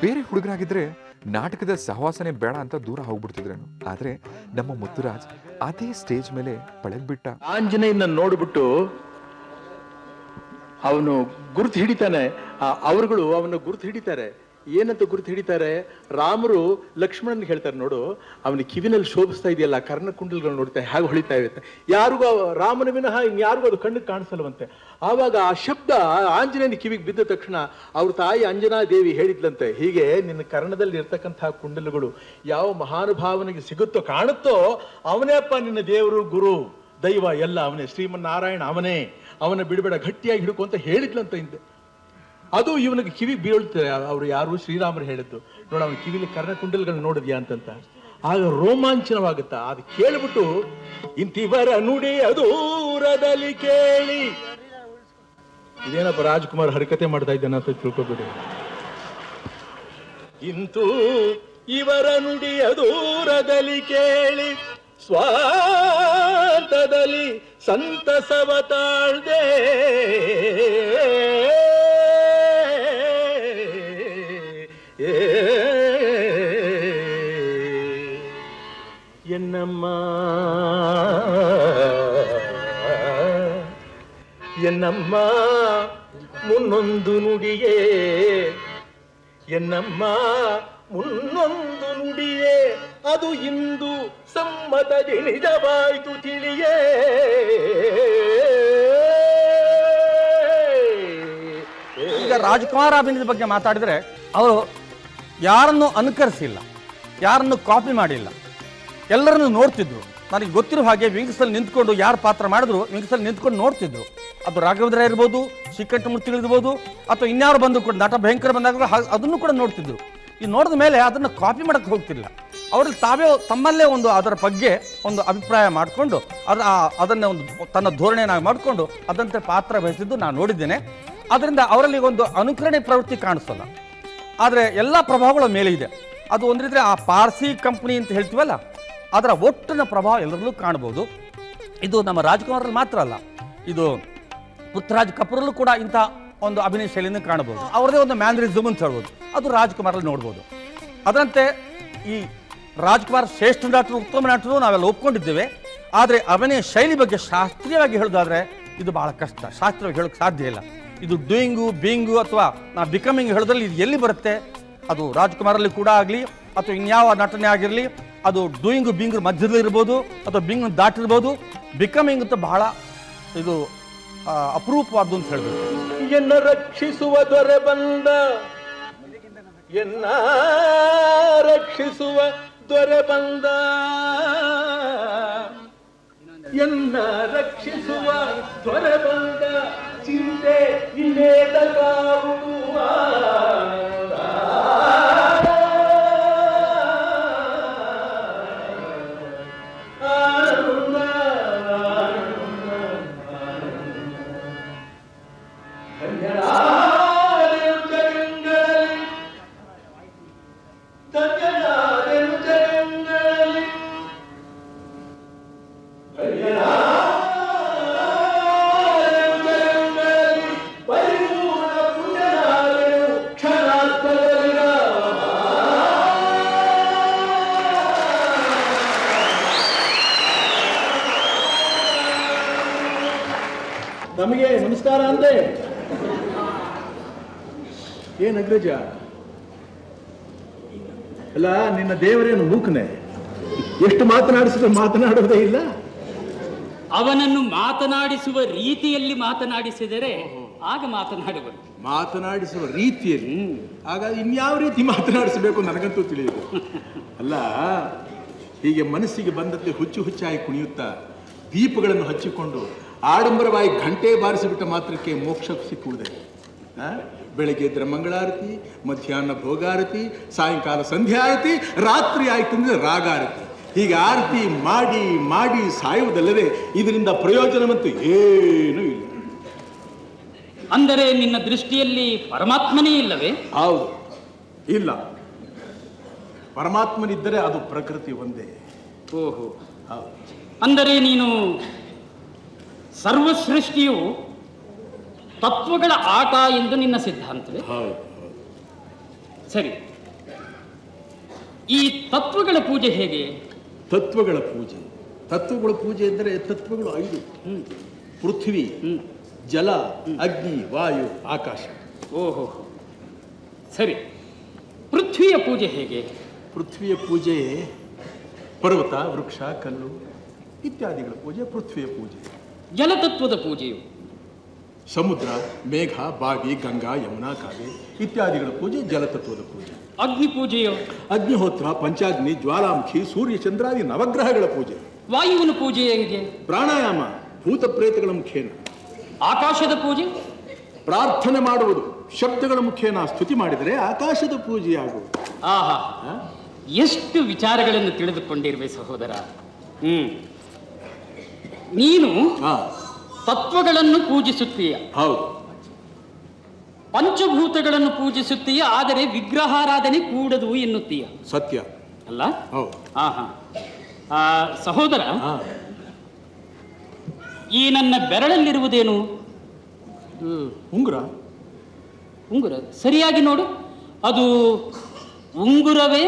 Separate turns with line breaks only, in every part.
ಬೇರೆ ಹುಡುಗರಾಗಿದ್ರೆ ನಾಟಕದ ಸಹವಾಸನೆ ಬೇಡ ಅಂತ ದೂರ ಹೋಗ್ಬಿಡ್ತಿದ್ರೇನು. ಆದ್ರೆ ನಮ್ಮ ಮುತ್ತುರಾಜ್ ಅದೇ ಸ್ಟೇಜ್ ಮೇಲೆ ಪಳಗ್ಬಿಟ್ಟ.
ಆಂಜನೇಯನ ನೋಡ್ಬಿಟ್ಟು ಅವನು ಗುರುತು ಹಿಡಿತಾನೆ, ಅವರುಗಳು ಅವನು ಗುರುತು ಹಿಡಿತಾರೆ. ಏನಂತ ಗುರುತು ಹಿಡಿತಾರೆ? ರಾಮರು ಲಕ್ಷ್ಮಣನ್ ಹೇಳ್ತಾರೆ, ನೋಡು ಅವನ ಕಿವಿನಲ್ಲಿ ಶೋಭಿಸ್ತಾ ಇದೆಯಲ್ಲ ಕರ್ಣಕುಂಡಲ್ಗಳು ನೋಡ್ತಾ ಹೇಗೆ ಹೊಳಿತಾ ಇರುತ್ತೆ, ಯಾರಿಗೂ ರಾಮನ ವಿನಃ ಇನ್ಯಾರಿಗೂ ಅದು ಕಣ್ಣಿಗೆ ಕಾಣಿಸಲ್ವಂತೆ. ಆವಾಗ ಆ ಶಬ್ದ ಆಂಜನೇಯನ ಕಿವಿಗೆ ಬಿದ್ದ ತಕ್ಷಣ ಅವ್ರ ತಾಯಿ ಅಂಜನಾದೇವಿ ಹೇಳಿದ್ಲಂತೆ, ಹೀಗೆ ನಿನ್ನ ಕರ್ಣದಲ್ಲಿ ಇರ್ತಕ್ಕಂತಹ ಕುಂಡಲಗಳು ಯಾವ ಮಹಾನುಭಾವನಿಗೆ ಸಿಗುತ್ತೋ ಕಾಣುತ್ತೋ ಅವನೇ ಅಪ್ಪ ನಿನ್ನ ದೇವರು, ಗುರು, ದೈವ ಎಲ್ಲ ಅವನೇ, ಶ್ರೀಮನ್ನಾರಾಯಣ ಅವನೇ, ಅವನ ಬಿಡಬೇಡ, ಗಟ್ಟಿಯಾಗಿ ಹಿಡ್ಕೊ ಅಂತ ಹೇಳಿದ್ಲಂತ ಹಿಂದೆ. ಅದು ಇವನಿಗೆ ಕಿವಿ ಬೀಳ್ತಾರೆ. ಅವರು ಯಾರು? ಶ್ರೀರಾಮರು ಹೇಳಿದ್ದು. ನೋಡ ಅವನ ಕಿವಿಲಿ ಕರ್ಣಕುಂಡಲ್ಗಳನ್ನ ನೋಡಿದ್ಯಾ ಅಂತಂತ. ಆಗ ರೋಮಾಂಚನವಾಗುತ್ತಾ. ಅದು ಕೇಳ್ಬಿಟ್ಟು ಇಂತಿವರ ನುಡಿ ಅದೂರದಲ್ಲಿ ಕೇಳಿ, ಇದೇನಪ್ಪ ರಾಜ್ಕುಮಾರ್ ಹರಿಕತೆ ಮಾಡ್ತಾ ಇದ್ದಾನ ಅಂತ ತಿಳ್ಕೊಬೇಡಿ. ಇಂತೂ ಇವರ ನುಡಿ ಅದೂರದಲ್ಲಿ ಕೇಳಿ ಸ್ವಾಂತದಲ್ಲಿ ಸಂತಸವ ತಾಳ್ದೆ ಎನ್ನಮ್ಮ ಎನ್ನಮ್ಮ ಮುನ್ನೊಂದು ನುಡಿಯೇ, ಎನ್ನಮ್ಮ ಮುನ್ನೊಂದು ನುಡಿಯೇ, ಅದು ಇಂದು ಸಮ್ಮತದಿ ನಿಜವಾಯಿತು ತಿಳಿಯೇ.
ಈಗ ರಾಜ್ಕುಮಾರ್ ಅಭಿನಯದ ಬಗ್ಗೆ ಮಾತಾಡಿದ್ರೆ ಅವರು ಯಾರನ್ನು ಅನುಕರಿಸಿಲ್ಲ, ಯಾರನ್ನು ಕಾಪಿ ಮಾಡಿಲ್ಲ, ಎಲ್ಲರನ್ನು ನೋಡ್ತಿದ್ರು. ನನಗೆ ಗೊತ್ತಿರೋ ಹಾಗೆ ವಿಂಗ್ಸಲ್ಲಿ ನಿಂತ್ಕೊಂಡು ಯಾರು ಪಾತ್ರ ಮಾಡಿದ್ರು ವಿಂಗ್ಸಲ್ಲಿ ನಿಂತ್ಕೊಂಡು ನೋಡ್ತಿದ್ರು. ಅದು ರಾಘವೇಂದ್ರ ಇರ್ಬೋದು, ಶ್ರೀಕಂಠಮೂರ್ತಿಗಳಿರ್ಬೋದು, ಅಥವಾ ಇನ್ಯಾರು ಬಂದು ಕೂಡ ನಟ ಭಯಂಕರ ಬಂದಾಗ ಅದನ್ನು ಕೂಡ ನೋಡ್ತಿದ್ರು. ಈ ನೋಡಿದ ಮೇಲೆ ಅದನ್ನು ಕಾಪಿ ಮಾಡೋಕ್ಕೆ ಹೋಗ್ತಿಲ್ಲ. ಅವ್ರಲ್ಲಿ ತಾವೇ ತಮ್ಮಲ್ಲೇ ಒಂದು ಅದರ ಬಗ್ಗೆ ಒಂದು ಅಭಿಪ್ರಾಯ ಮಾಡಿಕೊಂಡು ಅದನ್ನೇ ಒಂದು ತನ್ನ ಧೋರಣೆಯನ್ನಾಗಿ ಮಾಡಿಕೊಂಡು ಅದಂತೆ ಪಾತ್ರ ವಹಿಸಿದ್ದು ನಾನು ನೋಡಿದ್ದೇನೆ. ಅದರಿಂದ ಅವರಲ್ಲಿ ಒಂದು ಅನುಕರಣೆ ಪ್ರವೃತ್ತಿ ಕಾಣಿಸಲ್ಲ, ಆದರೆ ಎಲ್ಲ ಪ್ರಭಾವಗಳ ಮೇಲೆ ಇದೆ. ಅದು ಒಂದು ರೀತಿ ಆ ಪಾರ್ಸಿ ಕಂಪ್ನಿ ಅಂತ ಹೇಳ್ತೀವಲ್ಲ, ಅದರ ಒಟ್ಟಿನ ಪ್ರಭಾವ ಎಲ್ಲರಲ್ಲೂ ಕಾಣ್ಬೋದು. ಇದು ನಮ್ಮ ರಾಜ್ಕುಮಾರಲ್ಲಿ ಮಾತ್ರ ಅಲ್ಲ, ಇದು ಪೃಥ್ವಿರಾಜ್ ಕಪೂರಲ್ಲೂ ಕೂಡ ಇಂಥ ಒಂದು ಅಭಿನಯ ಶೈಲಿಯನ್ನು ಕಾಣಬಹುದು. ಅವರದೇ ಒಂದು ಮ್ಯಾನರಿಸಮ್ ಅಂತ ಹೇಳ್ಬೋದು, ಅದು ರಾಜ್ಕುಮಾರಲ್ಲಿ ನೋಡ್ಬೋದು. ಅದರಂತೆ ಈ ರಾಜ್ಕುಮಾರ್ ಶ್ರೇಷ್ಠ ನಟರು, ಉತ್ತಮ ನಟರು ನಾವೆಲ್ಲ ಒಪ್ಕೊಂಡಿದ್ದೇವೆ. ಆದರೆ ಅಭಿನಯ ಶೈಲಿ ಬಗ್ಗೆ ಶಾಸ್ತ್ರೀಯವಾಗಿ ಹೇಳೋದಾದ್ರೆ ಇದು ಬಹಳ ಕಷ್ಟ, ಶಾಸ್ತ್ರೀಯವಾಗಿ ಹೇಳೋಕ್ಕೆ ಸಾಧ್ಯ ಇಲ್ಲ. ಇದು ಡೂಯಿಂಗು, ಬೀಯಿಂಗು ಅಥವಾ ನಾ ಬಿಕಮಿಂಗ್ ಹೇಳೋದ್ರಲ್ಲಿ ಇದು ಎಲ್ಲಿ ಬರುತ್ತೆ? ಅದು ರಾಜ್ಕುಮಾರಲ್ಲಿ ಕೂಡ ಆಗಲಿ ಅಥವಾ ಇನ್ಯಾವ ನಟನೆ ಆಗಿರಲಿ, ಅದು ಡೂಯಿಂಗು ಬೀಯಿಂಗು ಮಧ್ಯದಲ್ಲಿ ಇರ್ಬೋದು ಅಥವಾ ಬೀಯಿಂಗ್ ದಾಟಿರ್ಬೋದು. ಬಿಕಮಿಂಗ್ ಅಂತ ಬಹಳ ಇದು ಅಪರೂಪವಾದ್ದು ಅಂತ ಹೇಳ್ಬೋದು.
ಎನ್ನ ರಕ್ಷಿಸುವ ದೊರೆ ಬಂದ, ಎನ್ನ ರಕ್ಷಿಸುವ ದೊರೆ ಬಂದ, ಎನ್ನ ರಕ್ಷಿಸುವ ದೊರೆ ಬಂದ, ಚಿಂತೆ ಇನ್ನೇತಕಾವುವ ನಮಗೆ ನಮಸ್ಕಾರ ಅಂದೆ. ಏನ್ ಅಗ್ರಜ ಅಲ್ಲ, ನಿನ್ನ ದೇವರೇನು ಮೂಕನೆ? ಎಷ್ಟು ಮಾತನಾಡಿಸಿದ್ರು ಮಾತನಾಡೋದೇ ಇಲ್ಲ.
ಅವನನ್ನು ಮಾತನಾಡಿಸುವ ರೀತಿಯಲ್ಲಿ ಮಾತನಾಡಿಸಿದರೆ ಆಗ ಮಾತನಾಡುವುದು.
ಮಾತನಾಡಿಸುವ ರೀತಿಯಲ್ಲಿ? ಹಾಗಾದ್ರೆ ಇನ್ಯಾವ ರೀತಿ ಮಾತನಾಡಿಸಬೇಕು ನನಗಂತೂ ತಿಳಿಯುದು. ಅಲ್ಲ, ಹೀಗೆ ಮನಸ್ಸಿಗೆ ಬಂದಂತೆ ಹುಚ್ಚು ಹುಚ್ಚಾಗಿ ಕುಣಿಯುತ್ತಾ ದೀಪಗಳನ್ನು ಹಚ್ಚಿಕೊಂಡು ಆಡಂಬರವಾಗಿ ಘಂಟೆ ಬಾರಿಸಿಬಿಟ್ಟ ಮಾತ್ರಕ್ಕೆ ಮೋಕ್ಷ ಸಿಕ್ಕುವುದೇ? ಬೆಳಗ್ಗೆ ಇದ್ರೆ ಮಂಗಳಾರತಿ, ಮಧ್ಯಾಹ್ನ ಭೋಗಾರತಿ, ಸಾಯಂಕಾಲ ಸಂಧ್ಯಾ ಆರತಿ, ರಾತ್ರಿ ಆಯ್ತು ಅಂದ್ರೆ ರಾಗಾರತಿ. ಹೀಗೆ ಆರತಿ ಮಾಡಿ ಮಾಡಿ ಸಾಯುವುದಲ್ಲದೆ ಇದರಿಂದ ಪ್ರಯೋಜನವಂತೂ ಏನೂ ಇಲ್ಲ.
ಅಂದರೆ ನಿನ್ನ ದೃಷ್ಟಿಯಲ್ಲಿ ಪರಮಾತ್ಮನೇ ಇಲ್ಲವೇ?
ಹೌದು, ಇಲ್ಲ. ಪರಮಾತ್ಮನಿದ್ದರೆ ಅದು ಪ್ರಕೃತಿ ಒಂದೇ.
ಓಹೋ, ಅಂದರೆ ನೀನು ಸರ್ವಸೃಷ್ಟಿಯು ತತ್ವಗಳ ಆಟ ಎಂದು ನಿನ್ನ ಸಿದ್ಧಾಂತವೇ? ಸರಿ, ಈ ತತ್ವಗಳ ಪೂಜೆ ಹೇಗೆ?
ತತ್ವಗಳ ಪೂಜೆ. ತತ್ವಗಳ ಪೂಜೆ ಎಂದರೆ ತತ್ವಗಳು 5: ಪೃಥ್ವಿ, ಜಲ, ಅಗ್ನಿ, ವಾಯು, ಆಕಾಶ.
ಓಹೋ, ಸರಿ. ಪೃಥ್ವಿಯ ಪೂಜೆ ಹೇಗೆ?
ಪೃಥ್ವಿಯ ಪೂಜೆ ಪರ್ವತ, ವೃಕ್ಷ, ಕಲ್ಲು ಇತ್ಯಾದಿಗಳ ಪೂಜೆ ಪೃಥ್ವಿಯ ಪೂಜೆ.
ಜಲತತ್ವದ ಪೂಜೆಯು?
ಸಮುದ್ರ, ಮೇಘ, ಬಾವಿ, ಗಂಗಾ, ಯಮುನಾ, ಕಾವೇರಿ ಇತ್ಯಾದಿಗಳ ಪೂಜೆ ಜಲತತ್ವದ ಪೂಜೆ.
ಅಗ್ನಿ ಪೂಜೆಯು?
ಅಗ್ನಿಹೋತ್ರ, ಪಂಚಾಗ್ನಿ, ಜ್ವಾಲಾಮುಖಿ, ಸೂರ್ಯ, ಚಂದ್ರಾದಿ ನವಗ್ರಹಗಳ ಪೂಜೆ.
ವಾಯುವಿನ ಪೂಜೆ ಹೇಗೆ?
ಪ್ರಾಣಾಯಾಮ, ಭೂತ ಪ್ರೇತಗಳ ಮುಖೇನ.
ಆಕಾಶದ ಪೂಜೆ?
ಪ್ರಾರ್ಥನೆ ಮಾಡುವುದು, ಶಬ್ದಗಳ ಮುಖೇನ ಸ್ತುತಿ ಮಾಡಿದರೆ ಆಕಾಶದ ಪೂಜೆಯಾಗುವುದು.
ಆಹಾ, ಎಷ್ಟು ವಿಚಾರಗಳನ್ನು ತಿಳಿದುಕೊಂಡಿರುವೆ ಸಹೋದರ. ನೀನು ತತ್ವಗಳನ್ನು ಪೂಜಿಸುತ್ತೀಯ,
ಹೌದು.
ಪಂಚಭೂತಗಳನ್ನು ಪೂಜಿಸುತ್ತೀಯ, ಆದರೆ ವಿಗ್ರಹಾರಾಧನೆ ಕೂಡದು ಎನ್ನುತ್ತೀಯ.
ಸತ್ಯ
ಅಲ್ಲ?
ಹೌದು.
ಆಹಾ, ಸಹೋದರ, ಈ ನನ್ನ ಬೆರಳಲ್ಲಿರುವುದೇನು?
ಉಂಗುರ.
ಉಂಗುರ ಸರಿಯಾಗಿ ನೋಡು, ಅದು ಉಂಗುರವೇ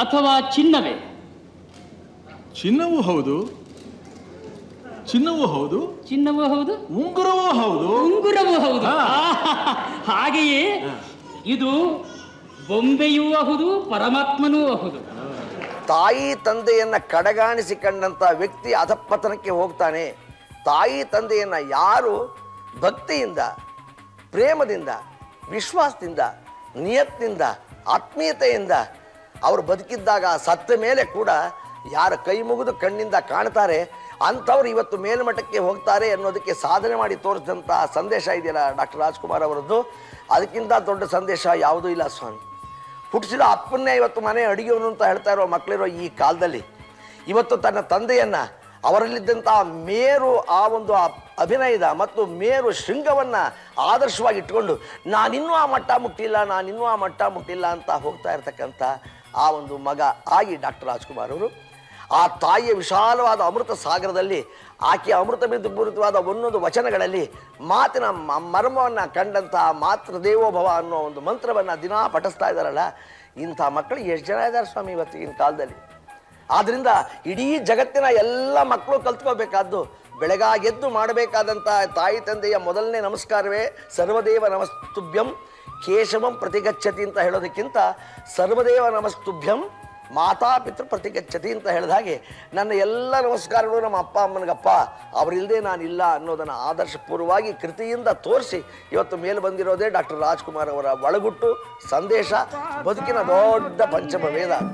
ಅಥವಾ ಚಿನ್ನವೇ?
ಚಿನ್ನವೂ ಹೌದು, ಚಿನ್ನವೂ ಹೌದು,
ಚಿನ್ನವೂ ಹೌದು,
ಉಂಗುರವೂ ಹೌದು,
ಉಂಗುರವೂ ಹೌದು. ಹಾಗೆಯೇ ಇದು ಬೊಂಬೆಯೂ ಹೌದು, ಪರಮಾತ್ಮನೂ ಹೌದು.
ತಾಯಿ ತಂದೆಯನ್ನ ಕಡೆಗಾಣಿಸಿಕೊಂಡಂತ ವ್ಯಕ್ತಿ ಅಧಪತನಕ್ಕೆ ಹೋಗ್ತಾನೆ. ತಾಯಿ ತಂದೆಯನ್ನ ಯಾರು ಭಕ್ತಿಯಿಂದ, ಪ್ರೇಮದಿಂದ, ವಿಶ್ವಾಸದಿಂದ, ನಿಯತ್ನಿಂದ, ಆತ್ಮೀಯತೆಯಿಂದ ಅವರು ಬದುಕಿದ್ದಾಗ ಸತ್ತ ಮೇಲೆ ಕೂಡ ಯಾರ ಕೈ ಮುಗಿದು ಕಣ್ಣಿಂದ ಕಾಣ್ತಾರೆ ಅಂಥವ್ರು ಇವತ್ತು ಮೇಲ್ಮಟ್ಟಕ್ಕೆ ಹೋಗ್ತಾರೆ ಅನ್ನೋದಕ್ಕೆ ಸಾಧನೆ ಮಾಡಿ ತೋರಿಸಿದಂಥ ಸಂದೇಶ ಇದೆಯಲ್ಲ ಡಾಕ್ಟರ್ ರಾಜ್ಕುಮಾರ್ ಅವರದ್ದು, ಅದಕ್ಕಿಂತ ದೊಡ್ಡ ಸಂದೇಶ ಯಾವುದೂ ಇಲ್ಲ ಸ್ವಾಮಿ. ಹುಟ್ಟಿಸಿದ ಅಪ್ಪನ್ನೇ ಇವತ್ತು ಮನೆ ಅಡುಗೆಯವನು ಅಂತ ಹೇಳ್ತಾ ಇರೋ ಮಕ್ಕಳಿರೋ ಈ ಕಾಲದಲ್ಲಿ ಇವತ್ತು ತನ್ನ ತಂದೆಯನ್ನು, ಅವರಲ್ಲಿದ್ದಂಥ ಮೇರು ಆ ಒಂದು ಅಭಿನಯದ ಮತ್ತು ಮೇರು ಶೃಂಗವನ್ನು ಆದರ್ಶವಾಗಿ ಇಟ್ಕೊಂಡು ನಾನಿನ್ನೂ ಆ ಮಟ್ಟ ಮುಟ್ಟಿಲ್ಲ ಅಂತ ಹೋಗ್ತಾ ಇರ್ತಕ್ಕಂಥ ಆ ಒಂದು ಮಗ ಆಗಿ ಡಾಕ್ಟರ್ ರಾಜ್ಕುಮಾರ್ ಅವರು ಆ ತಾಯಿಯ ವಿಶಾಲವಾದ ಅಮೃತ ಸಾಗರದಲ್ಲಿ ಆಕೆಯ ಅಮೃತ ಬಿಂದುಪೂರಿತವಾದ ಒಂದೊಂದು ವಚನಗಳಲ್ಲಿ ಮಾತಿನ ಮರ್ಮವನ್ನು ಕಂಡಂತಹ ಮಾತೃದೇವೋಭವ ಅನ್ನೋ ಒಂದು ಮಂತ್ರವನ್ನು ದಿನಾ ಪಠಿಸ್ತಾ ಇದ್ದಾರಲ್ಲ, ಇಂಥ ಮಕ್ಕಳು ಎಷ್ಟು ಜನ ಇದ್ದಾರೆ ಸ್ವಾಮಿ ಇವತ್ತಿನ ಕಾಲದಲ್ಲಿ. ಆದ್ದರಿಂದ ಇಡೀ ಜಗತ್ತಿನ ಎಲ್ಲ ಮಕ್ಕಳು ಕಲ್ತ್ಕೋಬೇಕಾದ್ದು ಬೆಳಗಾಗೆದ್ದು ಮಾಡಬೇಕಾದಂಥ ತಾಯಿ ತಂದೆಯ ಮೊದಲನೇ ನಮಸ್ಕಾರವೇ ಸರ್ವದೇವ ನಮಸ್ತುಭ್ಯಂ ಕೇಶವಂ ಪ್ರತಿಗಚ್ಚತಿ ಅಂತ ಹೇಳೋದಕ್ಕಿಂತ ಸರ್ವದೇವ ನಮಸ್ತುಭ್ಯಂ ಮಾತಾಪಿತೃ ಪ್ರತಿಗಚ್ಚತಿ ಅಂತ ಹೇಳಿದ ಹಾಗೆ ನನ್ನ ಎಲ್ಲ ನಮಸ್ಕಾರಗಳು ನಮ್ಮ ಅಪ್ಪ ಅಮ್ಮನಿಗಪ್ಪ, ಅವರಿಲ್ಲದೆ ನಾನಿಲ್ಲ ಅನ್ನೋದನ್ನು ಆದರ್ಶಪೂರ್ವವಾಗಿ ಕೃತಿಯಿಂದ ತೋರಿಸಿ ಇವತ್ತು ಮೇಲೆ ಬಂದಿರೋದೇ ಡಾಕ್ಟರ್ ರಾಜ್ಕುಮಾರ್ ಅವರ ಒಳಗುಟ್ಟು ಸಂದೇಶ, ಬದುಕಿನ ದೊಡ್ಡ ಪಂಚಮ ವೇದ.